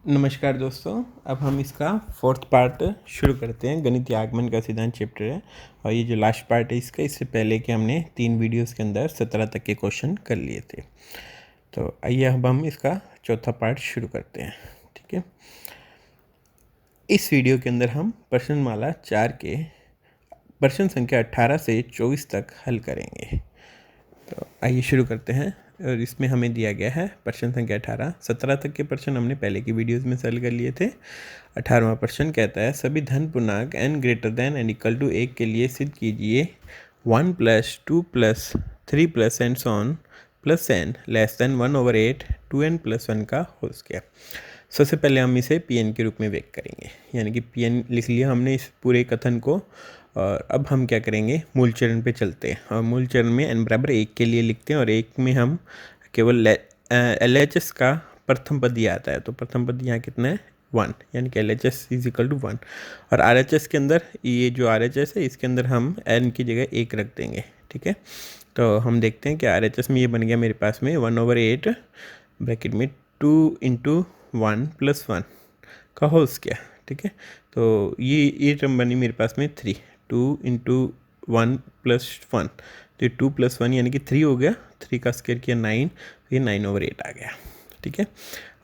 नमस्कार दोस्तों, अब हम इसका फोर्थ पार्ट शुरू करते हैं। गणितीय आगमन का सिद्धांत चैप्टर है और ये जो लास्ट पार्ट है इसका, इससे पहले कि हमने 3 वीडियोस के अंदर 17 तक के क्वेश्चन कर लिए थे। तो आइए अब हम इसका चौथा पार्ट शुरू करते हैं। ठीक है, इस वीडियो के अंदर हम प्रश्नमाला 4 के प्रश्न संख्या 18 से 24 तक हल करेंगे। तो आइए शुरू करते हैं। और इसमें हमें दिया गया है प्रश्न संख्या 18। 17 तक के प्रश्न हमने पहले की वीडियोस में सॉल्व कर लिए थे। 18वां प्रश्न कहता है सभी धन पूर्णांक n greater than and equal to 1 के लिए सिद्ध कीजिए 1 + 2 + 3 + and so on plus n less than 1/8 2n + 1 का होल स्क्वायर। सबसे पहले हम इसे pn के रूप में व्यक्त करेंगे, यानी कि pn लिख लिया हमने इस पूरे कथन को। और अब हम क्या करेंगे, मूल चरण पे चलते हैं और मूल चरण में n बराबर 1 के लिए लिखते हैं और 1 में हम केवल LHS का प्रथम पद ये आता है। तो प्रथम पद यहाँ कितना है, 1, यानी कि LHS = 1। और RHS के अंदर ये जो RHS है इसके अंदर हम n की जगह 1 रख देंगे। ठीक है, तो हम देखते हैं कि RHS में ये बन गया मेरे पास में 1/8 ब्रैकेट में 2 × 1 + 1 का होल स्क्वायर। ठीक है, तो ये टर्म बनी मेरे पास में 3, 2 × 1 + 1, तो ये 2 + 1 यानी कि 3 हो गया। 3 का स्क्वायर किया 9, ये 9/8 आ गया। ठीक है,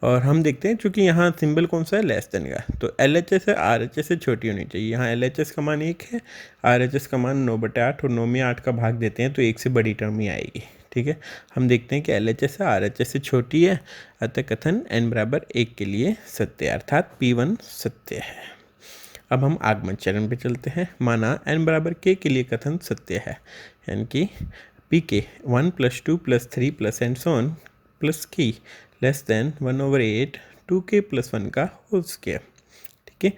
और हम देखते हैं चूँकि यहाँ सिंबल कौन सा है, लेस देन का, तो LHS है RHS से छोटी होनी चाहिए। यहाँ LHS का मान 1 है, RHS का मान 9/8 और 9 में 8 का भाग देते हैं तो 1 से बड़ी टर्म ही आएगी। ठीक है, हम देखते हैं कि LHS है RHS से छोटी है, अतः कथन n बराबर 1 के लिए सत्य है, अर्थात P1 सत्य है। अब हम आगमन चरण पे चलते हैं। माना n बराबर k के लिए कथन सत्य है, यानी कि pk 1 + 2 + 3 + and so on plus k less than 1/8 2k + 1 का होल स्क्वायर। ठीक है,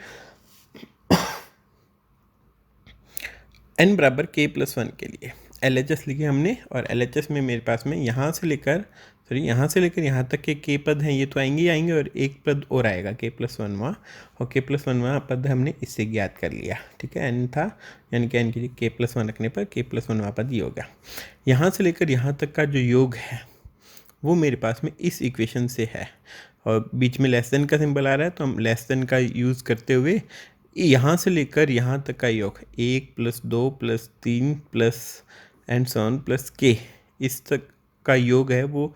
n बराबर k + 1 के लिए LHS लिखे हमने और LHS में मेरे पास में यहाँ से लेकर यहाँ तक के k पद हैं, ये तो आएंगे ही आएंगे और एक पद और आएगा k + 1वां, और k + 1वां पद हमने इससे ज्ञात कर लिया। ठीक है, n था, यानी कि n की k + 1 रखने पर k + 1वां पद ये होगा। यहाँ से लेकर यहाँ तक का जो योग है वो मेरे पास में इस इक्वेशन से है और बीच में लेस देन का सिंबल आ रहा है, तो हम लेस देन का यूज़ करते हुए यहाँ से लेकर यहाँ तक का योग 1 + 2 + 3 plus and so on plus k, इस तक का योग है वो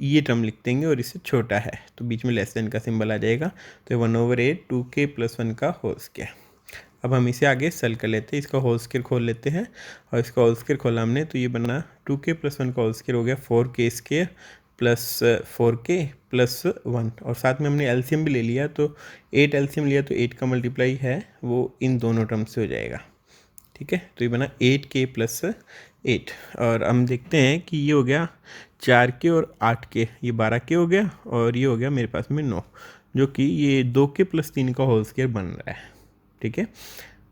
ये टर्म लिख देंगे और इससे छोटा है तो बीच में लेस देन का सिंबल आ जाएगा, तो 1/8 2k + 1 का होल स्क्वायर। अब हम इसे आगे सेल कर लेते हैं, इसका होल स्क्वायर खोल लेते हैं और इसका होल स्क्वायर खोला हमने तो ये बना 2k + 1 का होल स्क्वायर हो गया 4k² प्लस 4k + 1, और साथ में हमने एलसीएम भी ले लिया, तो 8 एलसीएम लिया तो 8 का मल्टीप्लाई है वो इन दोनों टर्म से हो जाएगा। ठीक है, तो ये बना 8k + 8, और हम देखते हैं कि ये हो गया 4k और 8k, ये 12k हो गया और ये हो गया मेरे पास में 9, जो कि ये 2k + 3 का होल स्क्वायर बन रहा है। ठीक है,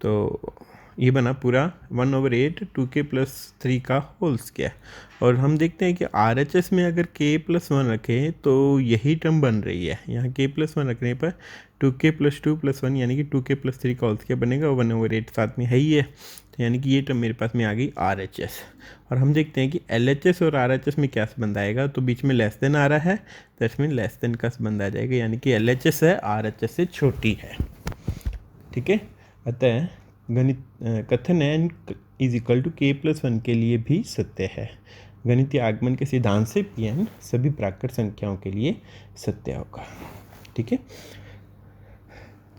तो ये बना पूरा 1/8 2k + 3 का होल स्क्वायर। और हम देखते हैं कि RHS में अगर k + 1 रखें तो यही टर्म बन रही है। यहाँ k + 1 रखने पर 2k + 2 + 1 यानी कि 2k + 3 का होल स्क्वायर बनेगा और 1/8 साथ में है ही है, तो यानी कि ये टर्म मेरे पास में आ गई RHS। और हम देखते हैं कि LHS और RHS में क्या संबंध आएगा, तो बीच में लेस देन आ रहा है तो इसमें लेस देन का संबंध आ जाएगा, यानी कि LHS है RHS से छोटी है। ठीक है, अतः गणित कथन n = k + 1 के लिए भी सत्य है। गणितीय आगमन के सिद्धांत से Pn सभी प्राकृत संख्याओं के लिए सत्य होगा। ठीक है,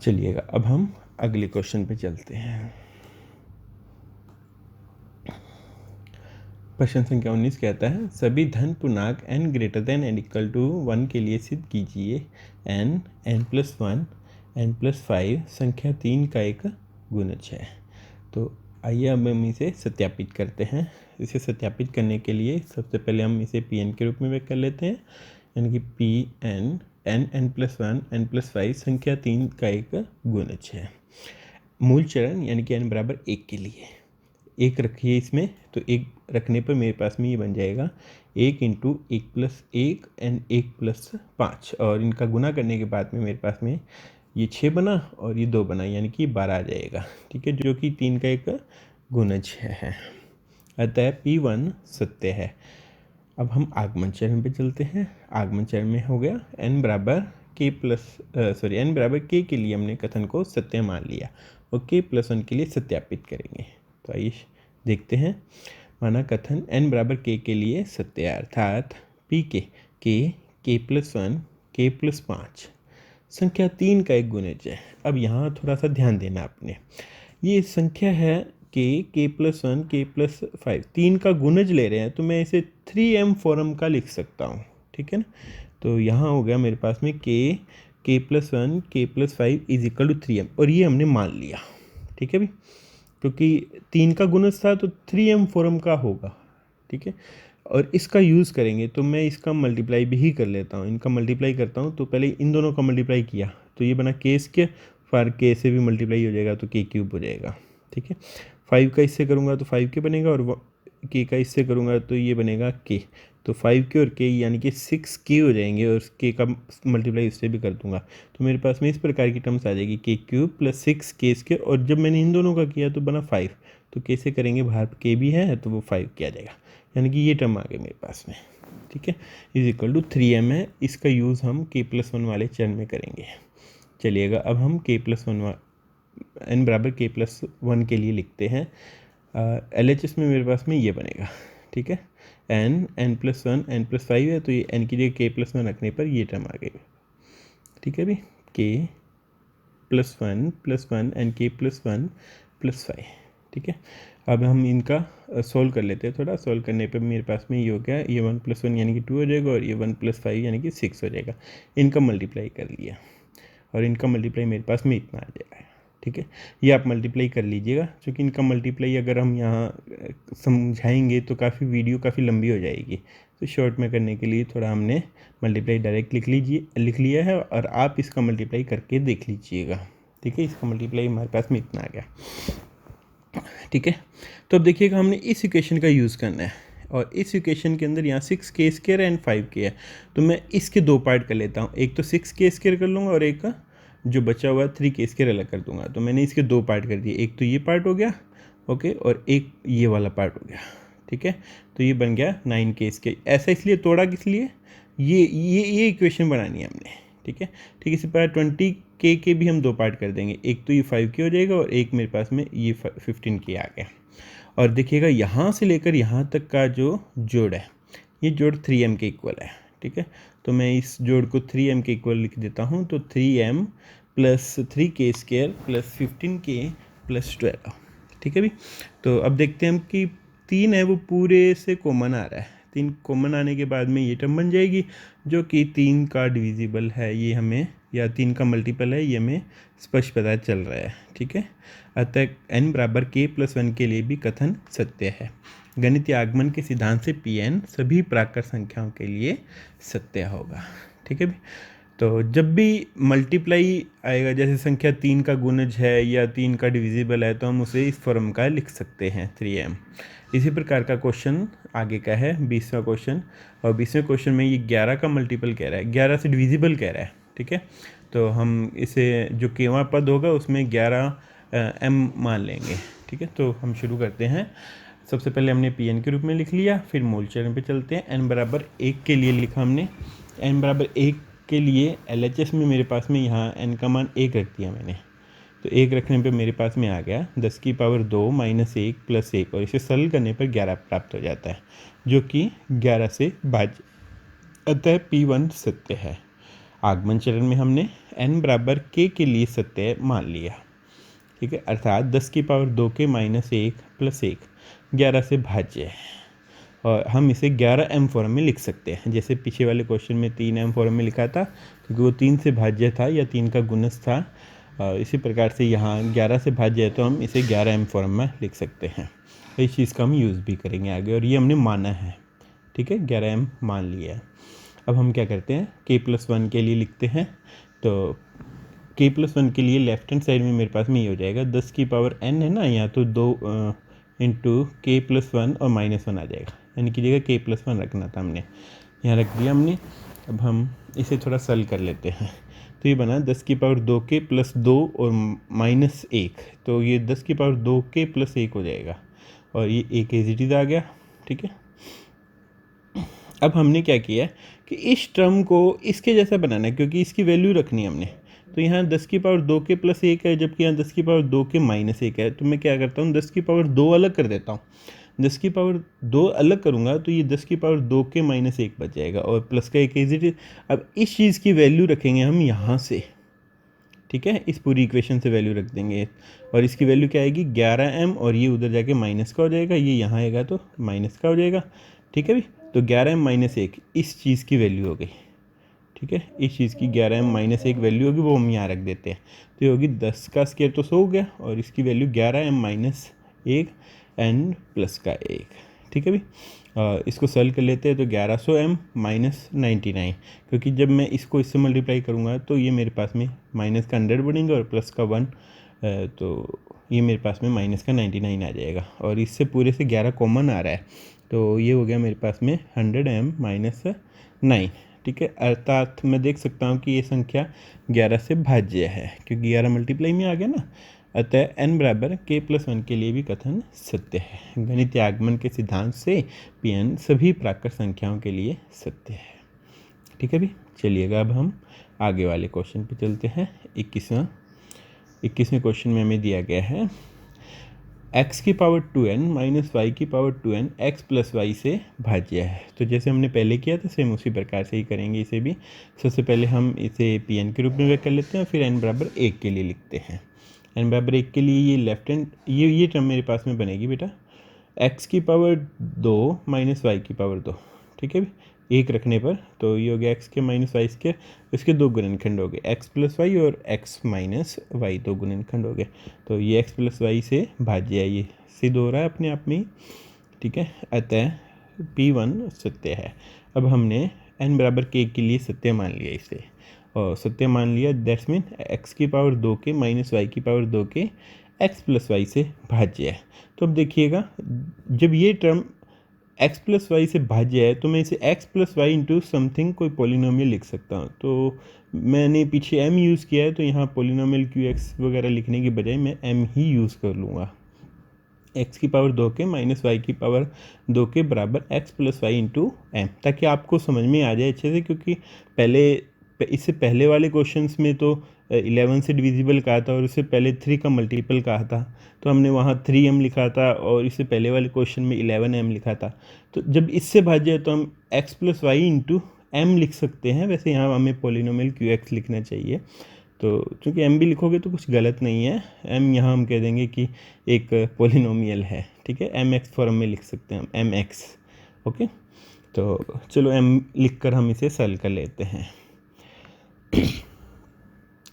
चलिएगा अब हम अगले क्वेश्चन पे चलते हैं। प्रश्न संख्या 19 कहता है सभी धन पूर्णांक n greater than and equal to 1 के लिए सिद्ध कीजिए n, n+1, n+5 संख्या 3 का एक गुणज है। तो आइए अब हम इसे सत्यापित करते हैं। इसे सत्यापित करने के लिए सबसे पहले हम इसे Pn के रूप में व्यक्त कर लेते हैं, यानी कि Pn n+1 n+5 संख्या 3 का एक गुणज है। मूल चरण यानी कि n बराबर 1 के लिए 1 रखिए इसमें, तो 1 रखने पर मेरे पास में ये बन जाएगा 1 × 1 + 1 n 1 + 5, और इनका गुना करने के बाद में मेरे पास में ये 6 बना और ये 2 बना, यानी कि 12 आ जाएगा। ठीक है, जो कि 3 का एक गुणज है, अतः P1 सत्य है। अब हम आगमन चरण पे चलते हैं। आगमन चरण में हो गया n बराबर के प्लस n बराबर k के लिए हमने कथन को सत्य मान लिया और k+1 के लिए सत्यापित करेंगे। तो आइए देखते हैं। माना कथन n बराबर k के लिए सत्य है, अर्थात पी के k+1 k+5 संख्या 3 का एक गुणज है। अब यहाँ थोड़ा सा ध्यान देना आपने, ये संख्या है k+1 k+5 3 का गुणज ले रहे हैं, तो मैं इसे 3m फॉर्म का लिख सकता हूँ, ठीक है ना। तो यहाँ हो गया मेरे पास में k+1 k+5 is equal to 3m, और ये हमने मान लिया, ठीक है भी, क्योंकि 3 का गुणज था तो 3m फॉर्म का होगा, ठीक है। और इसका यूज़ करेंगे तो मैं इसका मल्टीप्लाई भी ही कर लेता हूँ, इनका मल्टीप्लाई करता हूँ। तो पहले इन दोनों का मल्टीप्लाई किया तो ये बना k², फिर k से भी मल्टीप्लाई हो जाएगा तो k³ हो जाएगा, ठीक है। 5 का इससे करूँगा तो 5k बनेगा, और k का इससे करूँगा तो ये बनेगा k। तो 5k और k यानी कि 6k हो जाएंगे, और k का मल्टीप्लाई इससे भी कर दूंगा तो मेरे पास में इस प्रकार की टर्म्स आ जाएगी k³ + 6k²। और जब मैंने इन दोनों का किया तो बना 5, तो k से करेंगे बाहर k भी है तो वो 5k आ जाएगा, यानी कि ये टर्म आ गई मेरे पास में, ठीक है। इज इक्वल टू 3m है। इसका यूज़ हम k+1 वाले चरण में करेंगे। चलिएगा अब हम k+1 n बराबर k+1 के लिए लिखते हैं। LHS में मेरे पास में ये बनेगा, ठीक है। n+1 n+5 है, तो ये n की जगह k+1 रखने पर ये टर्म आ गई, ठीक है भी, k+1 +1 n k+1 +5, ठीक है। अब हम इनका सोल्व कर लेते हैं। थोड़ा सोल्व करने पे मेरे पास में ये हो गया, ये 1+1 यानी कि 2 हो जाएगा, और ये 1+5 यानी कि 6 हो जाएगा। इनका मल्टीप्लाई कर लिया और इनका मल्टीप्लाई मेरे पास में इतना आ जाएगा, ठीक है। ये आप मल्टीप्लाई कर लीजिएगा, क्योंकि इनका मल्टीप्लाई अगर हम यहाँ समझाएंगे तो काफ़ी वीडियो काफ़ी लंबी हो जाएगी। तो शॉर्ट में करने के लिए थोड़ा हमने मल्टीप्लाई डायरेक्ट लिख लिया है, और आप इसका मल्टीप्लाई करके देख लीजिएगा, ठीक है। इसका मल्टीप्लाई हमारे पास में इतना आ गया, ठीक है। तो अब देखिएगा हमने इस इक्वेशन का यूज़ करना है, और इस इक्वेशन के अंदर यहाँ 6k² एंड 5k है, तो मैं इसके दो पार्ट कर लेता हूँ। एक तो 6k² कर लूँगा और एक जो बचा हुआ 3k² अलग कर दूँगा। तो मैंने इसके दो पार्ट कर दिए, एक तो ये पार्ट हो गया, ओके, और एक ये वाला पार्ट हो गया, ठीक है। तो ये बन गया 9k²। ऐसा इसलिए तोड़ा किस लिए, ये इक्वेशन बनानी है हमने, ठीक है। ठीक इसी प्रकार 20k के भी हम दो पार्ट कर देंगे, एक तो ये 5k हो जाएगा और एक मेरे पास में ये 15k आ गया। और देखिएगा यहाँ से लेकर यहाँ तक का जो जोड़ है, ये जोड़ 3m के इक्वल है, ठीक है। तो मैं इस जोड़ को 3m के इक्वल लिख देता हूँ। तो 3m + 3k² + 15k + 12, ठीक है भी। तो अब देखते हैं हम कि 3 है वो पूरे से कॉमन आ रहा है। 3 कॉमन आने के बाद में ये टर्म बन जाएगी, जो कि 3 का डिविजिबल है, ये हमें, या 3 का मल्टीपल है, ये हमें स्पष्ट पता चल रहा है, ठीक है। अतः n बराबर k+1 के लिए भी कथन सत्य है। गणितीय आगमन के सिद्धांत से Pn सभी प्राकृत संख्याओं के लिए सत्य होगा, ठीक है भी। तो जब भी मल्टीप्लाई आएगा, जैसे संख्या 3 का गुणज है या 3 का डिविजिबल है, तो हम उसे इस फॉर्म का लिख सकते हैं 3m। इसी प्रकार का क्वेश्चन आगे का है 20वां क्वेश्चन, और 20वें क्वेश्चन में ये 11 का मल्टीपल कह रहा है, 11 से डिविजिबल कह रहा है, ठीक है। तो हम इसे जो केवां पद होगा उसमें 11m मान लेंगे, ठीक है। तो हम शुरू करते हैं। सबसे पहले हमने Pn के रूप में लिख लिया, फिर मूल चरण पे चलते हैं। n बराबर 1 के लिए लिखा हमने, n बराबर 1 के लिए LHS में मेरे पास में यहाँ n का मान 1 रख दिया मैंने। तो 1 रखने पे मेरे पास में आ गया 10 की पावर 2 - 1 + 1, और इसे सरल करने पर 11 प्राप्त हो जाता है, जो कि 11 से भाज्य, अतः P1 सत्य है। आगमन चरण में हमने n बराबर k के लिए सत्य मान लिया, ठीक है, अर्थात 10 की पावर 2k - 1 + 1 11 से भाज्य है, और हम इसे 11m फॉर्म में लिख सकते हैं। जैसे पीछे वाले क्वेश्चन में 3m फॉर्म में लिखा था, क्योंकि वो 3 से भाज्य था या 3 का गुणज था। इसी प्रकार से यहाँ 11 से भाज्य है, तो हम इसे 11m फॉर्म में लिख सकते हैं। इस चीज़ का हम यूज़ भी करेंगे आगे, और ये हमने माना है, ठीक है, 11m मान लिया है। अब हम क्या करते हैं, k+1 के लिए लिखते हैं। तो k+1 के लिए लेफ्ट हैंड साइड में मेरे पास में ये हो जाएगा 10 की पावर n है ना, यहाँ तो 2 × k+1 और -1 आ जाएगा, यानी कि जगह k+1 रखना था हमने, यहाँ रख दिया हमने। अब हम इसे थोड़ा सरल कर लेते हैं। तो ये बना 10 की पावर 2k + 2 और -1, तो ये 10 की पावर 2k + 1 हो जाएगा, और ये एक एज इट इज़ आ गया, ठीक है। अब हमने क्या किया कि इस टर्म को इसके जैसा बनाना है, क्योंकि इसकी वैल्यू रखनी है हमने। तो यहाँ 10 की पावर 2 के प्लस 1 है, जबकि यहाँ 10 की पावर 2 के माइनस 1 है। तो मैं क्या करता हूँ, 10 की पावर 2 अलग कर देता हूँ। 10 की पावर 2 अलग करूँगा तो ये 10 की पावर 2 के माइनस 1 बच जाएगा, और प्लस का एक इज इट। अब इस चीज़ की वैल्यू रखेंगे हम यहाँ से, ठीक है, इस पूरी इक्वेशन से वैल्यू रख देंगे, और इसकी वैल्यू क्या आएगी 11m, और ये उधर जाके माइनस का हो जाएगा, ये यहाँ आएगा तो माइनस का हो जाएगा, ठीक है भी। तो 11m माइनस 1 इस चीज़ की वैल्यू हो गई, ठीक है, इस चीज़ की 11m माइनस 1 वैल्यू होगी, वो हम यहाँ रख देते हैं। तो ये होगी 10 का स्क्वायर तो 100 हो गया, और इसकी value 11m minus 1 and plus का 1, ठीक है भी। इसको सॉल्व कर लेते हैं तो 1100m माइनस 99, क्योंकि जब मैं इसको इससे मल्टीप्लाई करूँगा तो ये मेरे पास में माइनस का 100 बनेंगे और प्लस का 1, तो ये मेरे पास में माइनस का 99 आ जाएगा, और इससे पूरे से 11 कॉमन आ रहा है, तो ये हो गया मेरे पास में 100m माइनस 9, ठीक है। अर्थात मैं देख सकता हूँ कि ये संख्या 11 से भाज्य है, क्योंकि 11 मल्टीप्लाई में आ गया ना। अतः n बराबर k+1 के लिए भी कथन सत्य है। गणितीय आगमन के सिद्धांत से Pn सभी प्राकृत संख्याओं के लिए सत्य है, ठीक है भी। चलिएगा अब हम आगे वाले क्वेश्चन पे चलते हैं। 21वें क्वेश्चन में हमें दिया गया है x की पावर 2n माइनस वाई की power 2n x plus y से भाज्य है। तो जैसे हमने पहले किया था सेम उसी प्रकार से ही करेंगे इसे भी। सबसे पहले हम इसे Pn के रूप में व्यक्त कर लेते हैं, फिर n बराबर 1 के लिए लिखते हैं। n बराबर 1 के लिए ये लेफ्ट हैंड ये टर्म मेरे पास में बनेगी बेटा x की पावर 2 माइनस वाई की पावर 2, ठीक है भी, 1 रखने पर तो ये हो गया x के माइनस वाई स्क्वायर, इसके दो गुणनखंड हो गए x प्लस वाई और x माइनस वाई, दो गुणनखंड हो गए। तो ये x प्लस वाई से भाज्य है, ये सिद्ध हो रहा है अपने आप में ही, ठीक है। अतः P1 सत्य है। अब हमने n बराबर k के लिए सत्य मान लिया इसे, और सत्य मान लिया, दैट्स मीन x की पावर 2 के माइनस वाई की पावर 2 के x प्लस वाई से भाज्य है। तो अब देखिएगा, जब ये टर्म x प्लस वाई से भाज्य है तो मैं इसे x plus y into something कोई पोलिनोमियल लिख सकता हूँ। तो मैंने पीछे m यूज़ किया है, तो यहाँ पोलिनोमियल qx वगैरह लिखने की बजाय मैं m ही यूज़ कर लूँगा। x की पावर 2 के माइनस वाई की पावर 2 के बराबर x plus y into m, ताकि आपको समझ में आ जाए अच्छे से, क्योंकि इससे पहले वाले क्वेश्चंस में तो 11 से डिविजिबल कहा था और उससे पहले 3 का मल्टीपल कहा था, तो हमने वहाँ 3m लिखा था, और इससे पहले वाले क्वेश्चन में 11m लिखा था। तो जब इससे भाज्य है तो हम x plus y into m लिख सकते हैं। वैसे यहाँ हमें पोलिनोमियल qx लिखना चाहिए, तो चूँकि m भी लिखोगे तो कुछ गलत नहीं है। m यहाँ हम कह देंगे कि एक पोलिनोमियल है, ठीक है, mx फॉर्म में लिख सकते हैं हम mx, ओके। तो चलो m लिख कर हम इसे सॉल्व कर लेते हैं।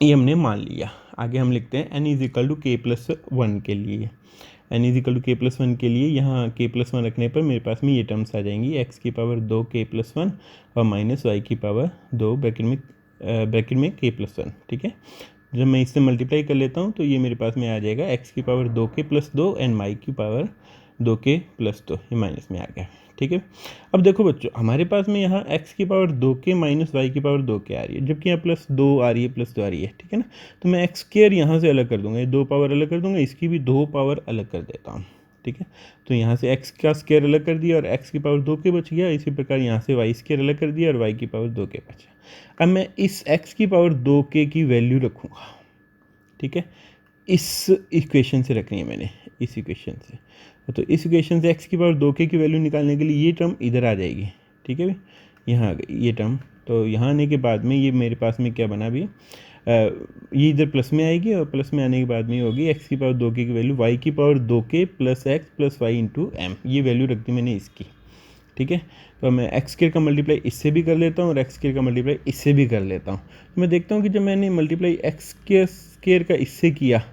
ये हमने मान लिया। आगे हम लिखते हैं n is equal to k+1 के लिए। n is equal to k+1 के लिए यहाँ k+1 रखने पर मेरे पास में ये टर्म्स आ जाएंगी, x की पावर 2 k+1 और माइनस वाई की पावर 2 ब्रैकेट में k+1, ठीक है। जब मैं इससे मल्टीप्लाई कर लेता हूँ तो ये मेरे पास में आ जाएगा x की पावर 2k+2 एंड y की पावर 2k+2, ये माइनस में आ गया, ठीक है। अब देखो बच्चों, हमारे पास में यहाँ x की पावर 2k माइनस वाई की पावर 2k आ रही है, जबकि यहाँ प्लस 2 आ रही है, प्लस 2 आ रही है, ठीक है ना। तो मैं x स्क्वायर यहाँ से अलग कर दूंगा, ये 2 पावर अलग कर दूंगा, इसकी भी 2 पावर अलग कर देता हूँ, ठीक है। तो यहाँ से x का स्क्वायर अलग कर दिया और x की पावर 2k बच गया। इसी प्रकार यहाँ से y स्क्वायर अलग कर दिया और y की पावर 2k बचा। अब मैं इस x की पावर 2k की वैल्यू रखूँगा, ठीक है, इस इक्वेशन से रखनी है मैंने, इस इक्वेशन से। तो इस इक्वेशन से x की पावर 2k की वैल्यू निकालने के लिए ये टर्म इधर आ जाएगी, ठीक है भाई, यहाँ आ गई ये टर्म। तो यहाँ आने के बाद में ये मेरे पास में क्या बना भी, ये इधर प्लस में आएगी, और प्लस में आने के बाद में होगी x की पावर 2k की वैल्यू y की power 2k plus x plus y into m, ये वैल्यू रख दी मैंने इसकी, ठीक है। तो मैं एक्स स्क्वायर का मल्टीप्लाई इससे भी कर लेता हूँ और एक्स स्क्वायर का मल्टीप्लाई इससे भी कर लेता हूँ। तो मैं देखता हूँ कि जब मैंने मल्टीप्लाई एक्स स्क्वायर का इससे किया,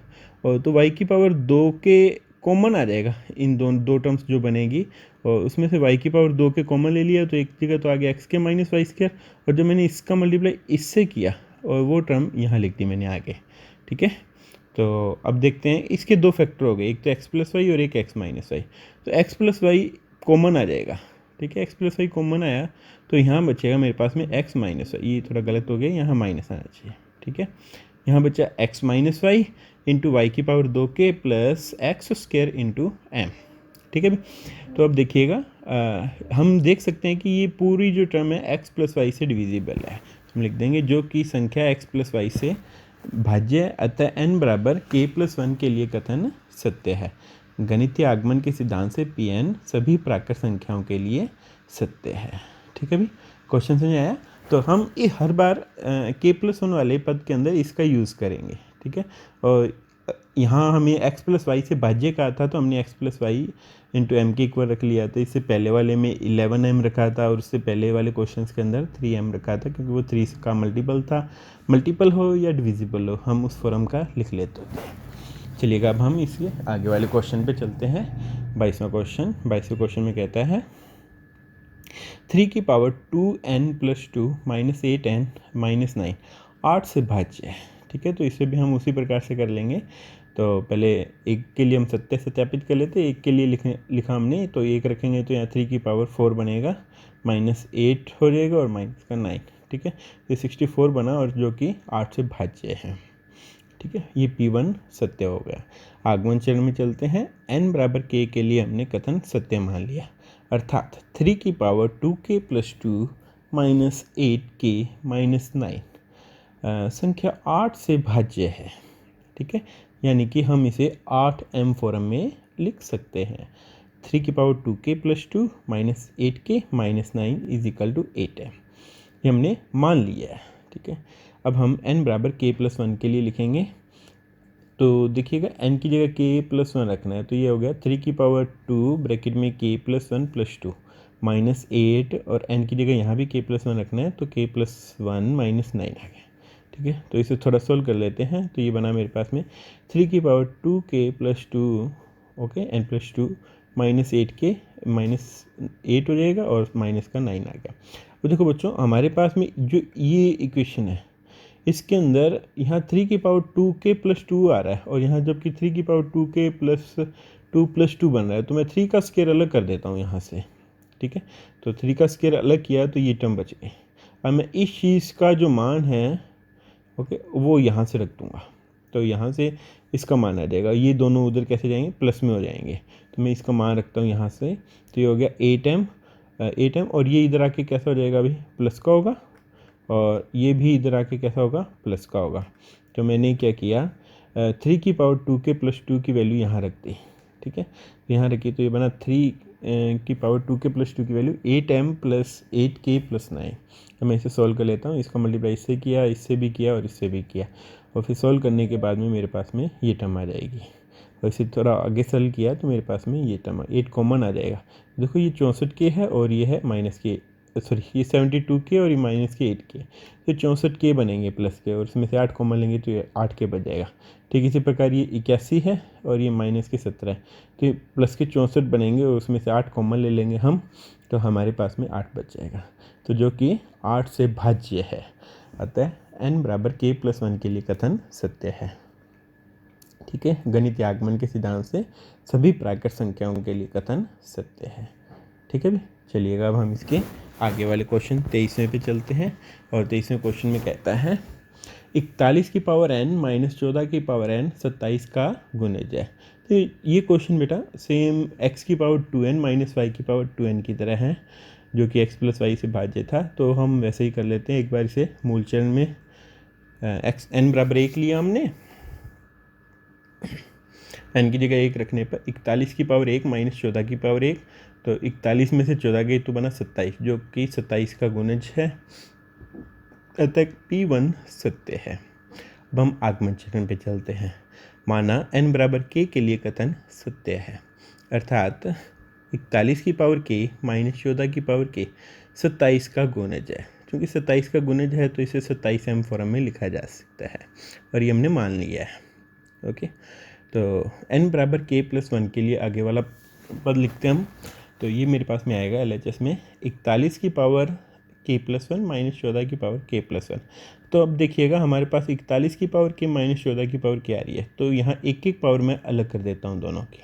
और तो वाई की पावर 2 के कॉमन आ जाएगा, इन दो टर्म्स जो बनेगी, और उसमें से वाई की पावर 2 के कॉमन ले लिया तो एक जगह तो आ गया एक्स के माइनस वाई स्क्वायर, और जब मैंने इसका मल्टीप्लाई इससे किया और वो टर्म यहाँ लिख दी मैंने आगे, ठीक है। तो अब देखते हैं, इसके दो फैक्टर हो गए, एक तो एक्स प्लस वाई और एक एक्स माइनस वाई। तो एक्स प्लस वाई कॉमन आ जाएगा, ठीक है, एक्स प्लस वाई कॉमन आया तो यहाँ बचेगा मेरे पास में एक्स माइनस वाई, ये थोड़ा गलत हो गया, यहाँ माइनस आना चाहिए, ठीक है। यहाँ बचा x minus y into y की power 2k plus x square into m, ठीक है। तो अब देखिएगा, हम देख सकते हैं कि ये पूरी जो टर्म है एक्स प्लस वाई से डिविजिबल है। हम लिख देंगे जो कि संख्या एक्स प्लस वाई से भाज्य अतः n बराबर k प्लस 1 के लिए कथन सत्य है। गणितीय आगमन के सिद्धांत से Pn सभी प्राकृत संख्याओं के लिए सत्य है। ठीक है, भी क्वेश्चन समझ आया? तो हम ये हर बार k प्लस 1 वाले पद के अंदर इसका यूज़ करेंगे। ठीक है, और यहाँ हमें x प्लस वाई से भाज्य कहा था तो हमने x plus y into m के इक्वल रख लिया था। इससे पहले वाले में 11m रखा था और उससे पहले वाले क्वेश्चंस के अंदर 3m रखा था, क्योंकि वो 3 का मल्टीपल था। मल्टीपल हो या डिविजिबल हो हम उस फॉर्म का लिख लेते थे। चलिएगा अब हम इसके आगे वाले क्वेश्चन पे चलते हैं। 22वां क्वेश्चन। 22वें क्वेश्चन में कहता है 3 की power 2n plus 2 minus 8n minus 9 8 से भाज्य है। ठीक है, तो इसे भी हम उसी प्रकार से कर लेंगे। तो पहले एक के लिए हम सत्य सत्यापित कर लेते, एक के लिए लिखा हमने, तो एक रखेंगे तो यहाँ 3 की पावर 4 बनेगा, माइनस 8 हो जाएगा और माइनस का 9। ठीक है, ये 64 बना और जो कि 8 से भाज्य है। ठीक है, ये P1 सत्य हो गया। आगमन चरण में चलते हैं। n बराबर k के लिए हमने कथन सत्य मान लिया, अर्थात 3 की power 2k plus 2 minus 8k minus 9 संख्या 8 से भाज्य है। ठीक है, यानी कि हम इसे 8m फॉर्म में लिख सकते हैं। 3 की power 2k plus 2 minus 8k minus 9 is equal to 8m, ये हमने मान लिया है। ठीक है, अब हम n बराबर k प्लस 1 के लिए लिखेंगे। तो देखिएगा n की जगह k प्लस 1 रखना है, तो ये हो गया 3 की पावर 2 ब्रैकेट में k प्लस 1 प्लस 2 माइनस 8, और n की जगह यहाँ भी k प्लस 1 रखना है, तो k प्लस 1 माइनस 9 आ गया। ठीक है, तो इसे थोड़ा सोल्व कर लेते हैं। तो ये बना मेरे पास में 3 की power 2k plus 2 okay n plus 2 minus 8k minus 8 हो जाएगा और माइनस का 9 आ गया। तो देखो बच्चों, हमारे पास में जो ये इक्वेशन है इसके अंदर यहाँ 3 की पावर 2k प्लस 2 आ रहा है, और यहाँ जबकि 3 की पावर 2k प्लस 2 बन रहा है, तो मैं 3 का स्केयर अलग कर देता हूँ यहाँ से। ठीक है, तो 3 का स्केयर अलग किया तो ये टर्म बच गई। अब मैं इस चीज़ का जो मान है ओके वो यहाँ से रख दूँगा, तो यहाँ से इसका मान आ जाएगा। ये दोनों उधर कैसे जाएंगे, प्लस में हो जाएंगे, तो मैं इसका मान रखता हूँ यहाँ से। तो ये हो गया 8m, और ये इधर आके कैसा हो जाएगा, अभी प्लस का होगा, और ये भी इधर आके कैसा होगा, प्लस का होगा। तो मैंने क्या किया, 3 की पावर 2k प्लस 2 की वैल्यू यहाँ रख दी। ठीक है, यहाँ रखी, तो ये बना 3 की पावर 2k प्लस 2 की value 8m plus 8k plus 9। तो मैं इसे सॉल्व कर लेता हूँ। इसका मल्टीप्लाई इससे किया, इससे भी किया और इससे भी किया, और फिर सॉल्व करने के बाद में मेरे पास में ये टर्म आ जाएगी। और इसे थोड़ा आगे सॉल्व किया तो मेरे पास में ये टर्म 8 कॉमन आ जाएगा। देखो ये 64k है और ये है माइनस के, सॉरी ये 72k और ये माइनस के 8k, तो 64k बनेंगे प्लस के, और इसमें से 8 कॉमन लेंगे तो ये 8k बच जाएगा। ठीक इसी प्रकार ये 81 है और ये माइनस के 17 है, तो प्लस के 64 बनेंगे और उसमें से 8 कॉमन ले लेंगे हम, तो हमारे पास में 8 बच जाएगा, तो जो कि 8 से भाज्य है। अतः n बराबर k प्लस 1 के लिए कथन सत्य है। ठीक है, गणितीय आगमन के सिद्धांत से सभी प्राकृत संख्याओं के लिए कथन सत्य है। ठीक है भी, चलिएगा अब हम इसके आगे वाले क्वेश्चन 23वें पे चलते हैं। और 23वें क्वेश्चन में कहता है 41 की पावर n माइनस 14 की पावर n 27 का गुणज है। तो ये क्वेश्चन बेटा सेम x की पावर 2n माइनस वाई की पावर 2n की तरह है, जो कि x प्लस वाई से भाज्य था। तो हम वैसे ही कर लेते हैं, एक बार इसे मूल चरण में x n बराबर 1 लिया हमने, n की जगह 1 रखने पर 41 की पावर 1 माइनस 14 की पावर 1, तो 41 में से 14 गई तो बना 27, जो कि 27 का गुणज है। अतः P1 सत्य है। अब हम आगमन चरण पे चलते हैं। माना n बराबर k के लिए कथन सत्य है, अर्थात 41 की पावर k माइनस 14 की पावर k 27 का गुणज है। क्योंकि 27 का गुणज है तो इसे 27m फॉर्म में लिखा जा सकता है, और ये हमने मान लिया है। ओके, तो n बराबर k प्लस 1 के लिए आगे वाला पद लिखते हैं हम। तो ये मेरे पास में आएगा LHS में 41 की पावर k प्लस 1 माइनस 14 की पावर k प्लस 1। तो अब देखिएगा हमारे पास 41 की पावर k माइनस 14 की पावर k आ रही है, तो यहाँ एक एक पावर मैं अलग कर देता हूँ दोनों की।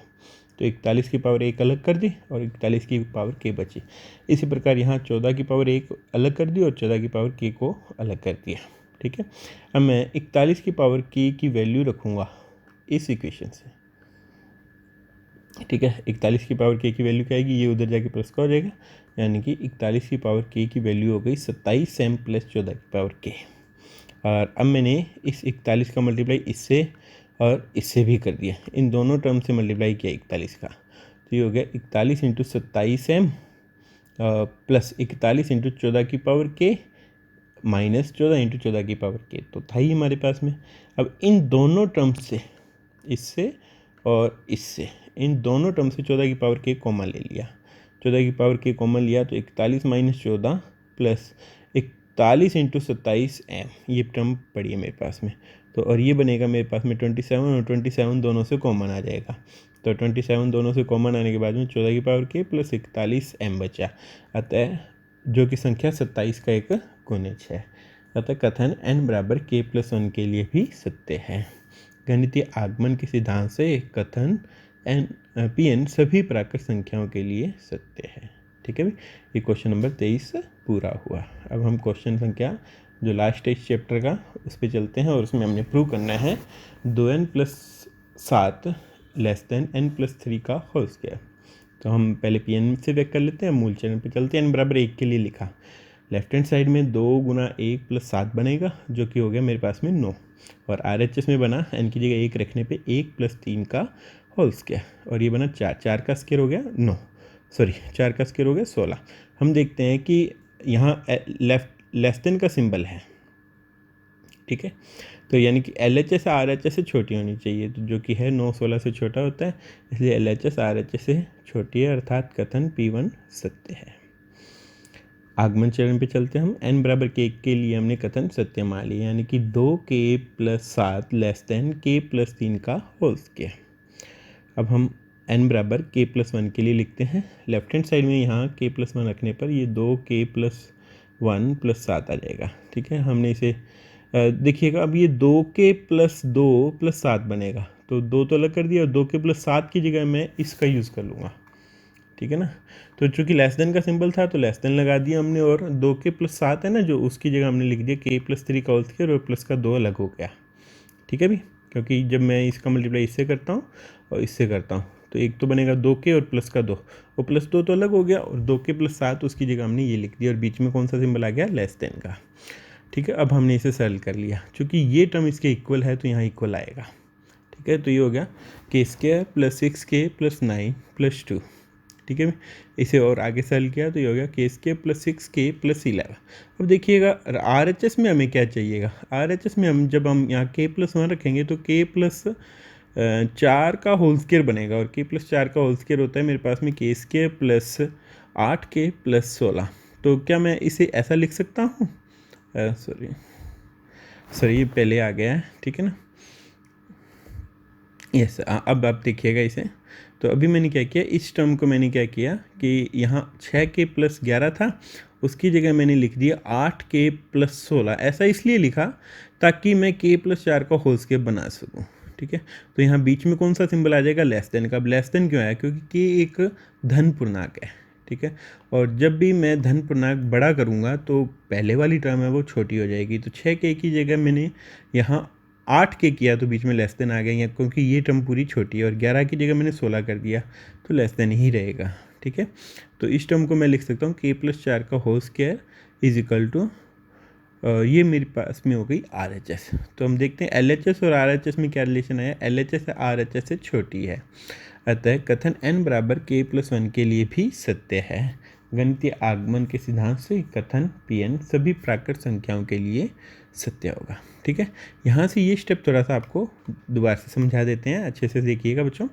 तो 41 की पावर 1 अलग कर दी और 41 की पावर k बची। इसी प्रकार यहाँ 14 की पावर 1 अलग कर दी और 14 की पावर k को अलग कर दिया। ठीक है, अब मैं 41 की पावर k की वैल्यू रखूँगा इस इक्वेशन से। ठीक है। 41 की पावर k की वैल्यू क्या आएगी, ये उधर जाके प्लस का हो जाएगा, यानी कि 41 की पावर k की वैल्यू हो गई 27m प्लस 14 की पावर k। और अब मैंने इस 41 का मल्टीप्लाई इससे और इससे भी कर दिया, इन दोनों टर्म से मल्टीप्लाई किया 41 का, तो ये हो गया 41 इंटू 27m प्लस 41 इंटू 14 की पावर k माइनस 14 इंटू 14 की पावर k, तो था ही हमारे पास में। अब इन दोनों टर्म्स से, इससे और इससे, इन दोनों टर्म से 14 की पावर k कॉमन ले लिया, 14 की पावर k कॉमन लिया तो 41 माइनस 14 प्लस 41 इंटू 27m, ये टर्म पड़ी है मेरे पास में, तो और ये बनेगा मेरे पास में 27, और 27 दोनों से कॉमन आ जाएगा, तो 27 दोनों से कॉमन आने के बाद में 14 की पावर k प्लस 41m बचा, अतः जो कि संख्या 27 का एक गुणज है। अतः कथन n बराबर k+1 के लिए भी सत्य है। गणितीय आगमन के सिद्धांत से कथन Pn सभी प्राकृत संख्याओं के लिए सत्य है। ठीक है भाई, ये क्वेश्चन नंबर 23 पूरा हुआ। अब हम क्वेश्चन संख्या जो लास्ट है इस चैप्टर का उस पर चलते हैं, और उसमें हमने प्रूव करना है 2n+7 लेस देन n+3 का होल स्क्वायर। तो हम पहले Pn से व्यक्त कर लेते हैं, मूल चरण पे चलते हैं। n बराबर 1 के लिए लिखा, लेफ्ट हैंड साइड में 2 गुना 1 प्लस 7 बनेगा, जो कि हो गया मेरे पास में 9, और RHS में बना n की जगह 1 रखने पे 1 प्लस 3 का होल स्क्वायर, और ये बना 4, 4 का स्क्वायर हो गया 9, सॉरी 4 का स्क्वायर हो गया 16। हम देखते हैं कि यहाँ लेफ्ट लेस देन का सिंबल है, ठीक है, तो यानी कि LHS RHS से छोटी होनी चाहिए, तो जो कि है 9 16 से छोटा होता है, इसलिए LHS RHS से छोटी है, अर्थात कथन P1 सत्य है। आगमन चरण पे चलते हैं हम। n बराबर k के लिए हमने कथन सत्य मान लिया, यानी कि 2k+7 लेस देन k+3 का होल स्क्वायर। अब हम n बराबर k+1 के लिए लिखते हैं, लेफ्ट हैंड साइड में यहाँ k+1 रखने पर ये 2k+1 + 7 आ जाएगा। ठीक है, हमने इसे देखिएगा, अब ये 2k+2 + 7 बनेगा, तो 2 तो अलग कर दिया, और 2k+7 की जगह मैं इसका यूज़ कर लूँगा। ठीक है ना, तो चूँकि लेस देन का सिंबल था तो लेस देन लगा दिया हमने, और 2k+7 है ना जो, उसकी जगह हमने लिख दिया k+3 का होल स्क्वायर, और प्लस का 2 अलग हो गया। ठीक है भी, क्योंकि जब मैं इसका मल्टीप्लाई इससे करता हूँ और इससे करता हूँ तो एक तो बनेगा 2k और प्लस का 2, और प्लस 2 तो अलग हो गया, और 2k+7 उसकी जगह हमने ये लिख दिया, और बीच में कौन सा सिंबल आ गया, लेस देन का। ठीक है, अब हमने इसे सरल कर लिया, चूँकि ये टर्म इसके इक्वल है तो यहाँ इक्वल आएगा। ठीक है, तो ये हो गया k² + 6k + 9 + 2। ठीक है, इसे और आगे सरल किया तो ये हो गया k² + 6k + 11। अब देखिएगा RHS में हमें क्या चाहिएगा, RHS में हम जब हम यहाँ k+1 रखेंगे तो k+4 का होल स्क्वायर बनेगा, और k+4 का होल स्क्वायर होता है मेरे पास में k² + 8k + 16। तो क्या मैं इसे ऐसा लिख सकता हूँ, सॉरी ये पहले आ गया है, ठीक है ना, यस। अब आप देखिएगा इसे, तो अभी मैंने क्या किया, इस टर्म को मैंने क्या किया कि यहाँ 6k + 11 था, उसकी जगह मैंने लिख दिया 8k + 16। ऐसा इसलिए लिखा ताकि मैं k+4 का होल स्क्वायर बना सकूँ। ठीक है, तो यहाँ बीच में कौन सा सिंबल आ जाएगा, लेस देन का। अब लेस देन क्यों आया, क्योंकि k एक धन पूर्णांक है। ठीक है, और जब भी मैं धन पूर्णांक बड़ा करूँगा तो पहले वाली टर्म है वो छोटी हो जाएगी, तो 6k की जगह मैंने यहाँ 8k किया तो बीच में लेस देन आ गई, क्योंकि ये टर्म पूरी छोटी है, और 11 की जगह मैंने 16 कर दिया तो लेस देन ही रहेगा। ठीक है, तो इस टर्म को मैं लिख सकता हूँ k+4 का whole square is equal to, ये मेरे पास में हो गई RHS। तो हम देखते हैं LHS और RHS में क्या रिलेशन आया, LHS RHS से छोटी है, अतः कथन n बराबर k+1 के लिए भी सत्य है। गणितीय आगमन के सिद्धांत से कथन Pn सभी प्राकृत संख्याओं के लिए सत्य होगा। ठीक है, यहाँ से ये स्टेप थोड़ा सा आपको दोबारा से समझा देते हैं, अच्छे से देखिएगा बच्चों,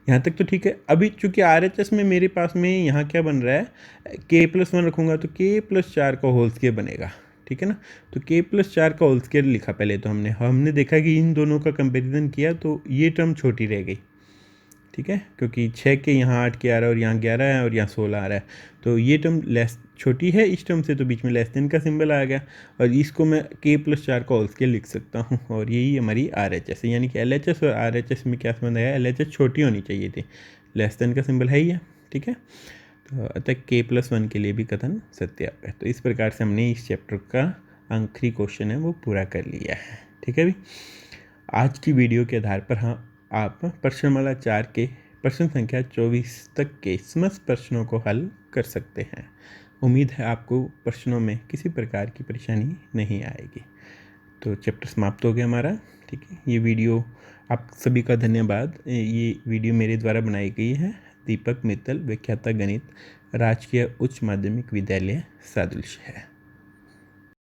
यहाँ तक तो ठीक है। अभी चूँकि RHS में मेरे पास में यहाँ क्या बन रहा है, k+1 रखूँगा तो k+4 का होल स्क्वायर बनेगा। ठीक है ना, तो k+4 का होल स्क्वायर लिखा पहले, तो हमने देखा कि इन दोनों का कंपेरिजन किया तो ये टर्म छोटी रह गई। ठीक है, क्योंकि 6 के यहाँ 8 के आ रहा है, और यहाँ 11 है, और यहाँ 16 आ रहा है, तो ये टर्म लेस छोटी है इस टर्म से, तो बीच में लेस देन का सिंबल आ गया, और इसको मैं k+4 का होल स्क्वायर लिख सकता हूँ, और यही हमारी RHS है। यानी कि LHS और RHS में क्या संबंध आया, LHS छोटी होनी चाहिए थी, लेस देन का सिंबल है ही है। ठीक है, तो अतः k+1 के लिए भी कथन सत्य है। तो इस प्रकार से हमने इस चैप्टर का आखिरी क्वेश्चन है वो पूरा कर लिया है। ठीक है भी, आज की वीडियो के आधार पर हाँ आप प्रश्नमाला 4 के प्रश्न संख्या 24 तक के समस्त प्रश्नों को हल कर सकते हैं। उम्मीद है आपको प्रश्नों में किसी प्रकार की परेशानी नहीं आएगी। तो चैप्टर समाप्त हो गया हमारा। ठीक है, ये वीडियो आप सभी का धन्यवाद। ये वीडियो मेरे द्वारा बनाई गई है। दीपक मित्तल, व्याख्याता गणित, राजकीय उच्च माध्यमिक विद्यालय सादुल शहर।